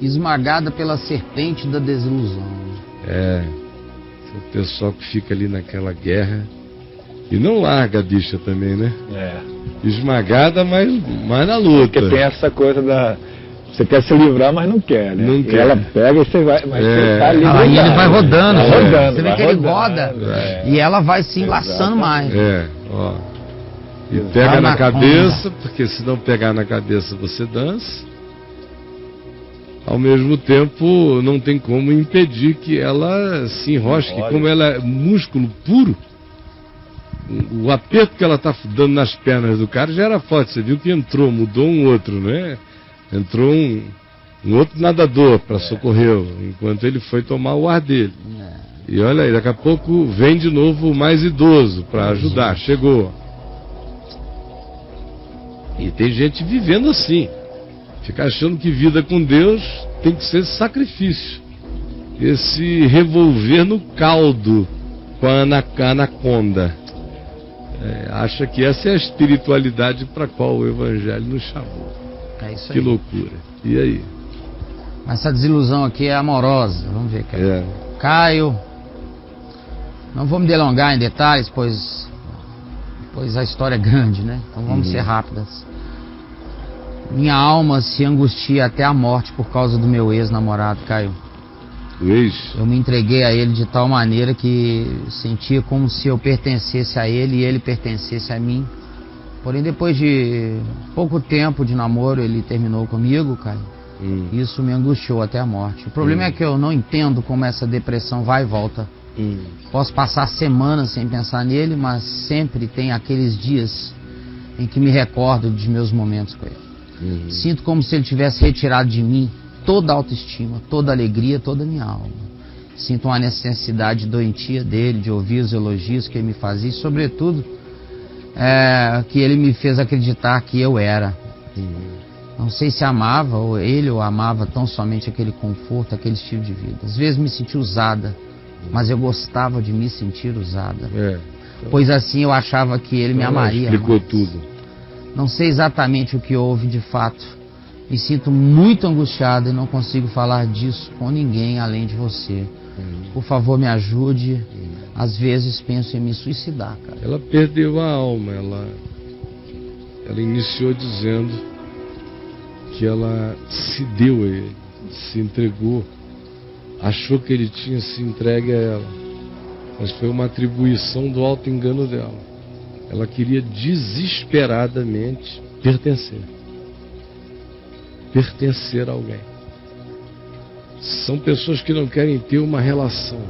esmagada pela serpente da desilusão. O pessoal que fica ali naquela guerra e não larga a bicha também, né? Esmagada, mas na luta. Porque tem essa coisa da... Você quer se livrar, mas não quer, né? Não quer. E ela pega e você vai... Mas você tá ali Aí ele vai rodando. Você vê que ele rodando, roda e ela vai se enlaçando mais. E pega na cabeça, porque se não pegar na cabeça você dança. Ao mesmo tempo, não tem como impedir que ela se enrosque, como ela é músculo puro. O aperto que ela está dando nas pernas do cara já era forte. Você viu que mudou um outro, né? Entrou um outro nadador para socorrê-lo, enquanto ele foi tomar o ar dele. E olha aí, daqui a pouco vem de novo o mais idoso para ajudar. Chegou. E tem gente vivendo assim. Fica achando que vida com Deus tem que ser sacrifício. Esse revolver no caldo com a anaconda. Acha que essa é a espiritualidade para a qual o Evangelho nos chamou. É isso aí. Que loucura. E aí? Mas essa desilusão aqui é amorosa. Vamos ver, Caio. Caio, não vou me delongar em detalhes, pois a história é grande, né? Então vamos ser rápidas. Minha alma se angustia até a morte por causa do meu ex-namorado, Caio. Eu me entreguei a ele de tal maneira que sentia como se eu pertencesse a ele e ele pertencesse a mim. Porém, depois de pouco tempo de namoro, ele terminou comigo, Caio. Isso me angustiou até a morte. O problema é que eu não entendo como essa depressão vai e volta. Posso passar semanas sem pensar nele, mas sempre tem aqueles dias em que me recordo dos meus momentos com ele. Sinto como se ele tivesse retirado de mim toda a autoestima, toda a alegria, toda a minha alma. Sinto uma necessidade doentia dele, de ouvir os elogios que ele me fazia e, sobretudo, que ele me fez acreditar que eu era. Não sei se amava, ou ele ou amava tão somente aquele conforto, aquele estilo de vida. Às vezes me senti usada, mas eu gostava de me sentir usada. Pois assim eu achava que ele me amaria. Explicou tudo. Não sei exatamente o que houve de fato. Me sinto muito angustiado e não consigo falar disso com ninguém além de você. Por favor, me ajude. Às vezes penso em me suicidar, cara. Ela perdeu a alma. Ela iniciou dizendo que ela se deu a ele, se entregou, achou que ele tinha se entregue a ela, mas foi uma atribuição do auto-engano dela. Ela queria desesperadamente pertencer a alguém. São pessoas que não querem ter uma relação.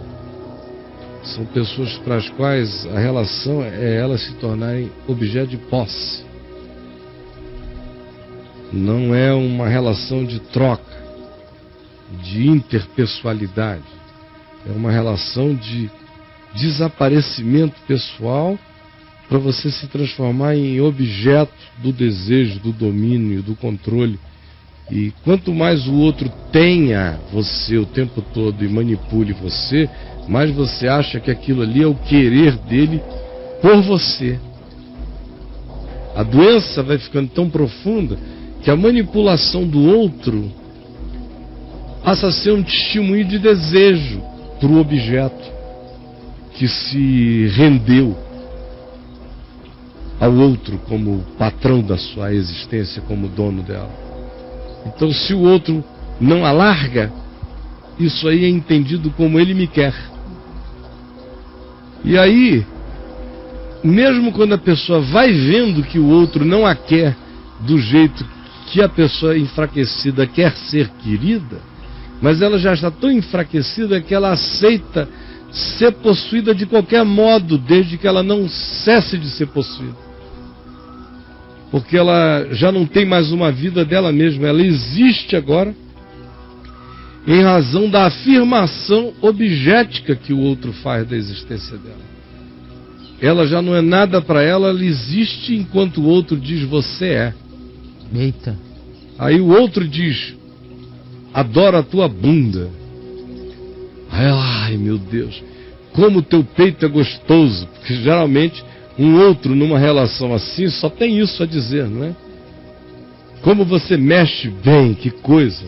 São pessoas para as quais a relação é elas se tornarem objeto de posse. Não é uma relação de troca, de interpessoalidade. É uma relação de desaparecimento pessoal para você se transformar em objeto do desejo, do domínio, do controle. E quanto mais o outro tenha você o tempo todo e manipule você, mais você acha que aquilo ali é o querer dele por você. A doença vai ficando tão profunda que a manipulação do outro passa a ser um testemunho de desejo para o objeto que se rendeu ao outro como patrão da sua existência, como dono dela. Então, se o outro não a larga, isso aí é entendido como ele me quer. E aí, mesmo quando a pessoa vai vendo que o outro não a quer do jeito que a pessoa enfraquecida quer ser querida, mas ela já está tão enfraquecida que ela aceita ser possuída de qualquer modo, desde que ela não cesse de ser possuída. Porque ela já não tem mais uma vida dela mesma, ela existe agora em razão da afirmação objetica que o outro faz da existência dela. Ela já não é nada para ela, ela existe enquanto o outro diz você é. Eita. Aí o outro diz, adoro a tua bunda. Ai meu Deus, como o teu peito é gostoso. Porque geralmente um outro numa relação assim só tem isso a dizer, não é? Como você mexe bem, que coisa.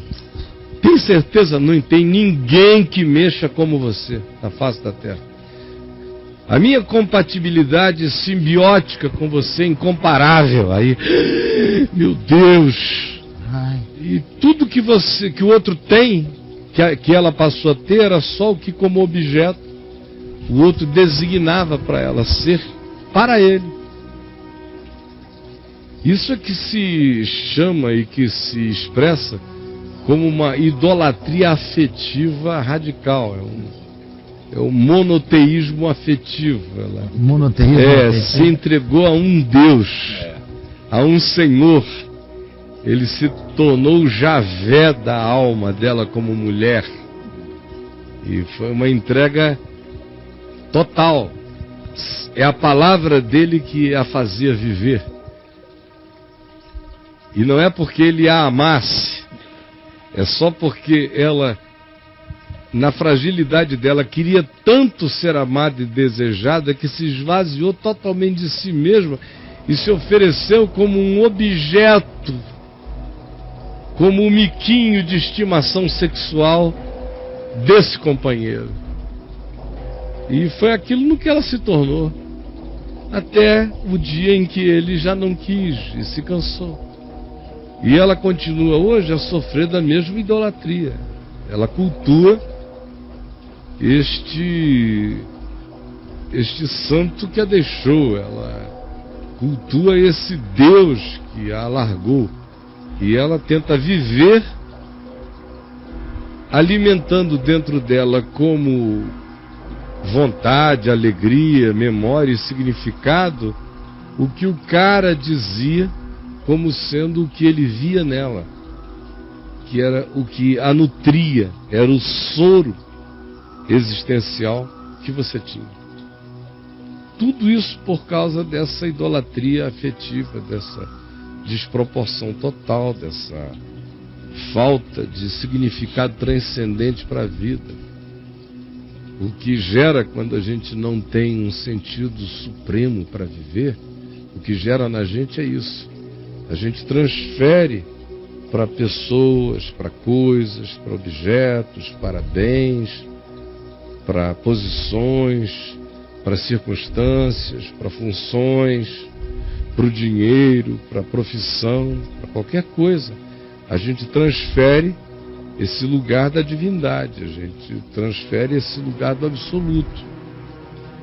Tem tem certeza? Não tem ninguém que mexa como você na face da terra. A minha compatibilidade simbiótica com você é incomparável. Aí, meu Deus! Ai. E tudo que o outro tem, que ela passou a ter, era só o que como objeto o outro designava para ela ser para ele. Isso é que se chama e que se expressa como uma idolatria afetiva radical. É um monoteísmo afetivo. Monoteísmo afetivo. Se entregou a um Deus, a um Senhor. Ele se tornou o Javé da alma dela como mulher. E foi uma entrega total. É a palavra dele que a fazia viver. E não é porque ele a amasse, é só porque ela, na fragilidade dela, queria tanto ser amada e desejada que se esvaziou totalmente de si mesma e se ofereceu como um objeto, como um miquinho de estimação sexual desse companheiro. E foi aquilo no que ela se tornou, até o dia em que ele já não quis e se cansou. E ela continua hoje a sofrer da mesma idolatria. Ela cultua este santo que a deixou. Ela cultua esse Deus que a largou. E ela tenta viver alimentando dentro dela como vontade, alegria, memória e significado o que o cara dizia como sendo o que ele via nela, que era o que a nutria, era o soro existencial que você tinha. Tudo isso por causa dessa idolatria afetiva, dessa desproporção total, dessa falta de significado transcendente para a vida. O que gera, quando a gente não tem um sentido supremo para viver, o que gera na gente é isso. A gente transfere para pessoas, para coisas, para objetos, para bens, para posições, para circunstâncias, para funções, para o dinheiro, para a profissão, para qualquer coisa. A gente transfere esse lugar da divindade, a gente transfere esse lugar do absoluto.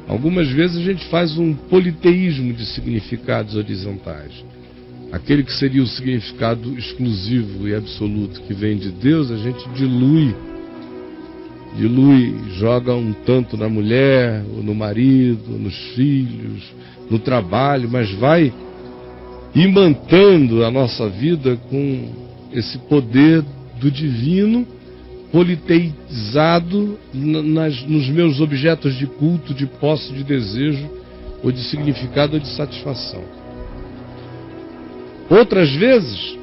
Algumas vezes a gente faz um politeísmo de significados horizontais. Aquele que seria o significado exclusivo e absoluto que vem de Deus, a gente dilui, joga um tanto na mulher, ou no marido, ou nos filhos, no trabalho, mas vai imantando a nossa vida com esse poder do divino politeizado nos meus objetos de culto, de posse, de desejo, ou de significado ou de satisfação. Outras vezes,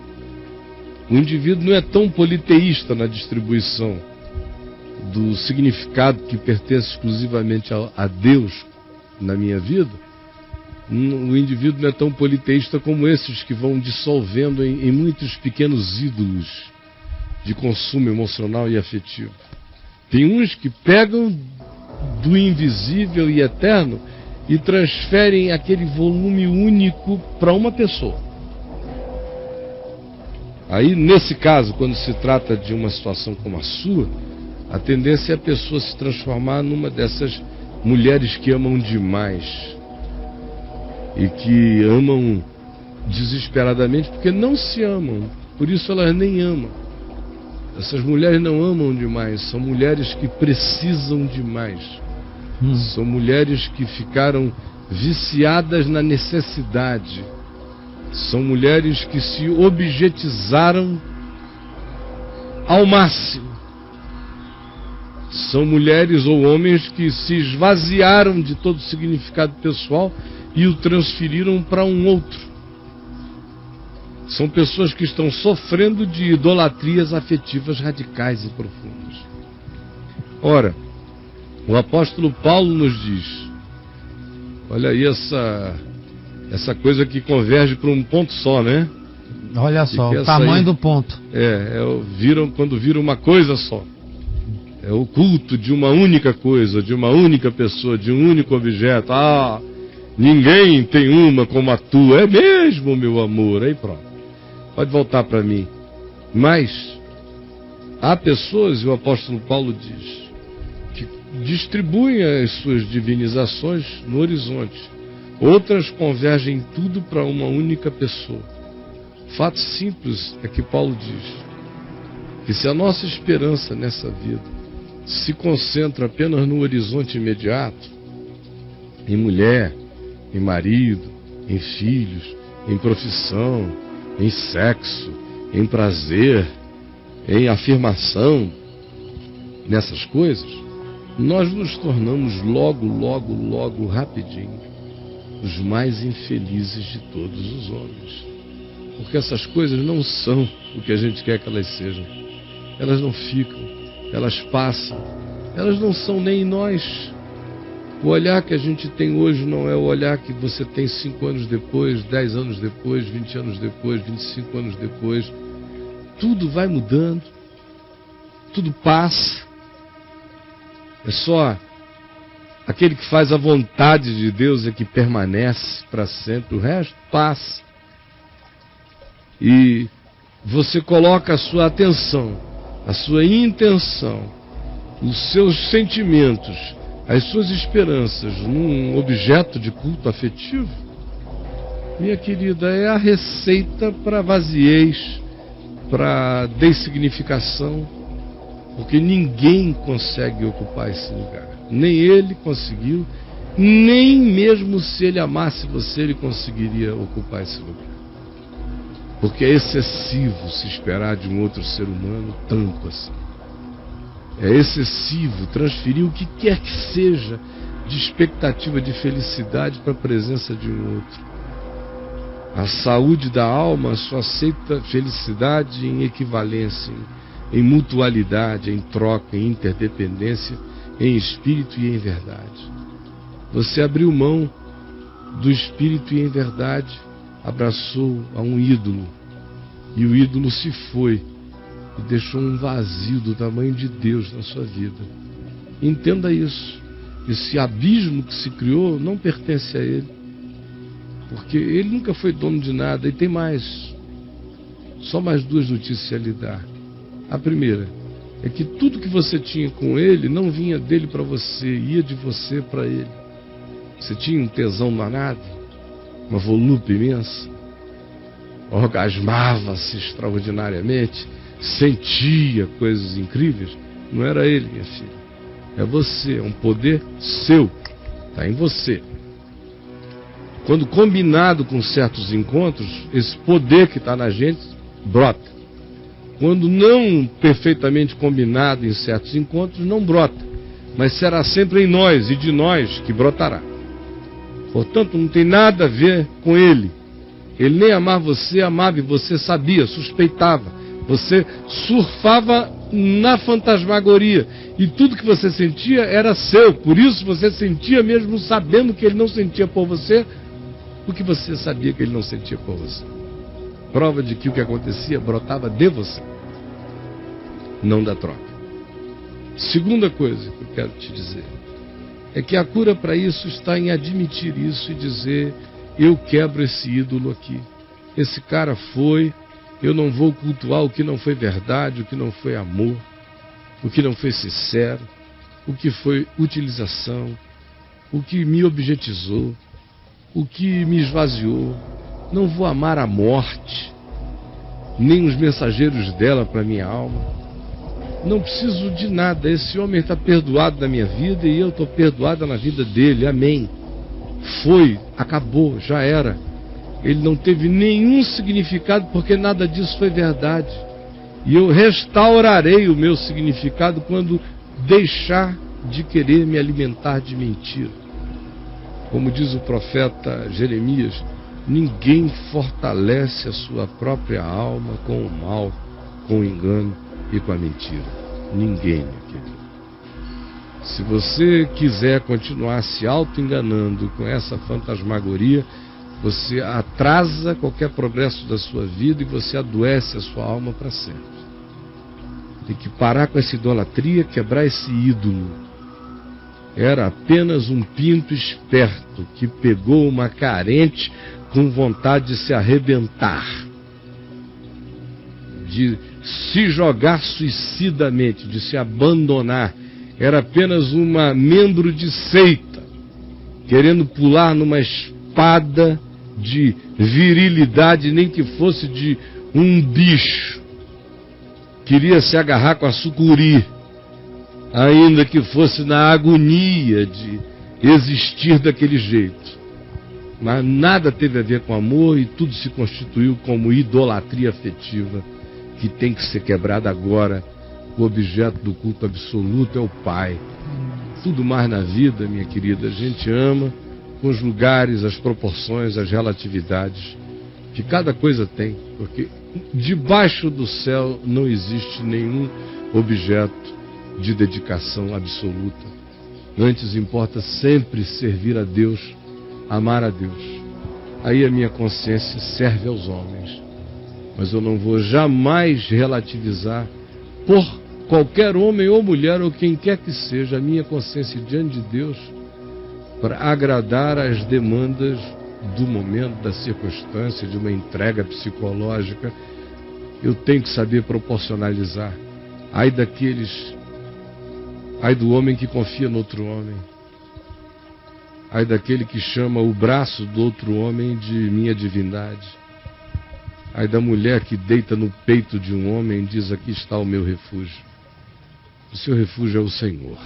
o indivíduo não é tão politeísta na distribuição do significado que pertence exclusivamente a Deus na minha vida. O indivíduo não é tão politeísta como esses que vão dissolvendo em muitos pequenos ídolos de consumo emocional e afetivo. Tem uns que pegam do invisível e eterno e transferem aquele volume único para uma pessoa. Aí, nesse caso, quando se trata de uma situação como a sua, a tendência é a pessoa se transformar numa dessas mulheres que amam demais e que amam desesperadamente porque não se amam, por isso elas nem amam. Essas mulheres não amam demais, são mulheres que precisam demais. São mulheres que ficaram viciadas na necessidade. São mulheres que se objetizaram ao máximo. São mulheres ou homens que se esvaziaram de todo significado pessoal e o transferiram para um outro. São pessoas que estão sofrendo de idolatrias afetivas radicais e profundas. Ora, o apóstolo Paulo nos diz, olha aí essa coisa que converge para um ponto só, né? Olha só, o tamanho do ponto. Quando viram uma coisa só. É o culto de uma única coisa, de uma única pessoa, de um único objeto. Ah, ninguém tem uma como a tua. É mesmo, meu amor. Aí pronto. Pode voltar para mim. Mas há pessoas, e o apóstolo Paulo diz, que distribuem as suas divinizações no horizonte. Outras convergem tudo para uma única pessoa. Fato simples é que Paulo diz que se a nossa esperança nessa vida se concentra apenas no horizonte imediato, em mulher, em marido, em filhos, em profissão, em sexo, em prazer, em afirmação, nessas coisas, nós nos tornamos logo, rapidinho, os mais infelizes de todos os homens. Porque essas coisas não são o que a gente quer que elas sejam. Elas não ficam. Elas passam, elas não são nem nós. O olhar que a gente tem hoje não é o olhar que você tem 5 anos depois, 10 anos depois, 20 anos depois, 25 anos depois. Tudo vai mudando, tudo passa. É só aquele que faz a vontade de Deus é que permanece para sempre, o resto passa. E você coloca a sua atenção, a sua intenção, os seus sentimentos, as suas esperanças num objeto de culto afetivo, minha querida, é a receita para vaziez, para dessignificação, porque ninguém consegue ocupar esse lugar. Nem ele conseguiu, nem mesmo se ele amasse você, ele conseguiria ocupar esse lugar. Porque é excessivo se esperar de um outro ser humano tanto assim. É excessivo transferir o que quer que seja de expectativa de felicidade para a presença de um outro. A saúde da alma só aceita felicidade em equivalência, em mutualidade, em troca, em interdependência, em espírito e em verdade. Você abriu mão do espírito e em verdade abraçou a um ídolo, e o ídolo se foi e deixou um vazio do tamanho de Deus na sua vida. Entenda isso. Esse abismo que se criou não pertence a ele, porque ele nunca foi dono de nada. E tem mais, só mais 2 notícias a lhe dar. A primeira é que tudo que você tinha com ele não vinha dele para você, ia de você para ele. Você tinha um tesão danado, uma volúpia imensa, orgasmava-se extraordinariamente, sentia coisas incríveis. Não era ele, minha filha, é você, é um poder seu, está em você. Quando combinado com certos encontros, esse poder que está na gente brota. Quando não perfeitamente combinado em certos encontros, não brota, mas será sempre em nós e de nós que brotará. Portanto, não tem nada a ver com ele. Ele nem amava você, amava, e você sabia, suspeitava. Você surfava na fantasmagoria, e tudo que você sentia era seu. Por isso você sentia mesmo sabendo que ele não sentia por você, porque você sabia que ele não sentia por você. Prova de que o que acontecia brotava de você, não da troca. Segunda coisa que eu quero te dizer é que a cura para isso está em admitir isso e dizer: eu quebro esse ídolo aqui. Esse cara foi, eu não vou cultuar o que não foi verdade, o que não foi amor, o que não foi sincero, o que foi utilização, o que me objetizou, o que me esvaziou. Não vou amar a morte, nem os mensageiros dela para minha alma. Não preciso de nada. Esse homem está perdoado na minha vida e eu estou perdoada na vida dele. Amém. Foi, acabou, já era. Ele não teve nenhum significado, porque nada disso foi verdade. E eu restaurarei o meu significado quando deixar de querer me alimentar de mentira. Como diz o profeta Jeremias: ninguém fortalece a sua própria alma com o mal, com o engano e com a mentira. Ninguém, meu querido. Se você quiser continuar se auto-enganando com essa fantasmagoria, Você atrasa qualquer progresso da sua vida e você adoece a sua alma para sempre. Tem que parar com essa idolatria, quebrar esse ídolo. Era apenas um pinto esperto que pegou uma carente com vontade de se arrebentar, de se jogar suicidamente, de se abandonar. Era apenas um membro de seita, querendo pular numa espada de virilidade, nem que fosse de um bicho. Queria se agarrar com a sucuri, ainda que fosse na agonia de existir daquele jeito. Mas nada teve a ver com amor e tudo se constituiu como idolatria afetiva, que tem que ser quebrada agora. O objeto do culto absoluto é o Pai. Tudo mais na vida, minha querida, a gente ama com os lugares, as proporções, as relatividades que cada coisa tem, porque debaixo do céu não existe nenhum objeto de dedicação absoluta. Antes importa sempre servir a Deus, amar a Deus. Aí a minha consciência serve aos homens, mas eu não vou jamais relativizar por qualquer homem ou mulher ou quem quer que seja a minha consciência diante de Deus para agradar às demandas do momento, da circunstância, de uma entrega psicológica. Eu tenho que saber proporcionalizar. Ai do homem que confia no outro homem. Ai daquele que chama o braço do outro homem de minha divindade. Ai da mulher que deita no peito de um homem e diz: aqui está o meu refúgio. O seu refúgio é o Senhor.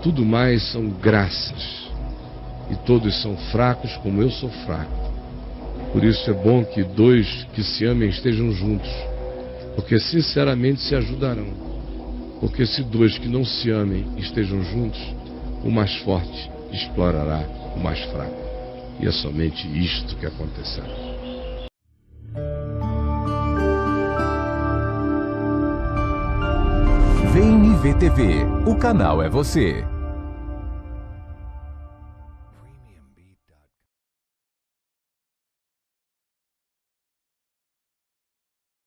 Tudo mais são graças. E todos são fracos como eu sou fraco. Por isso é bom que dois que se amem estejam juntos, porque sinceramente se ajudarão. Porque se dois que não se amem estejam juntos, o mais forte explorará o mais fraco. E é somente isto que acontecerá. Vem IVTV, o canal é você.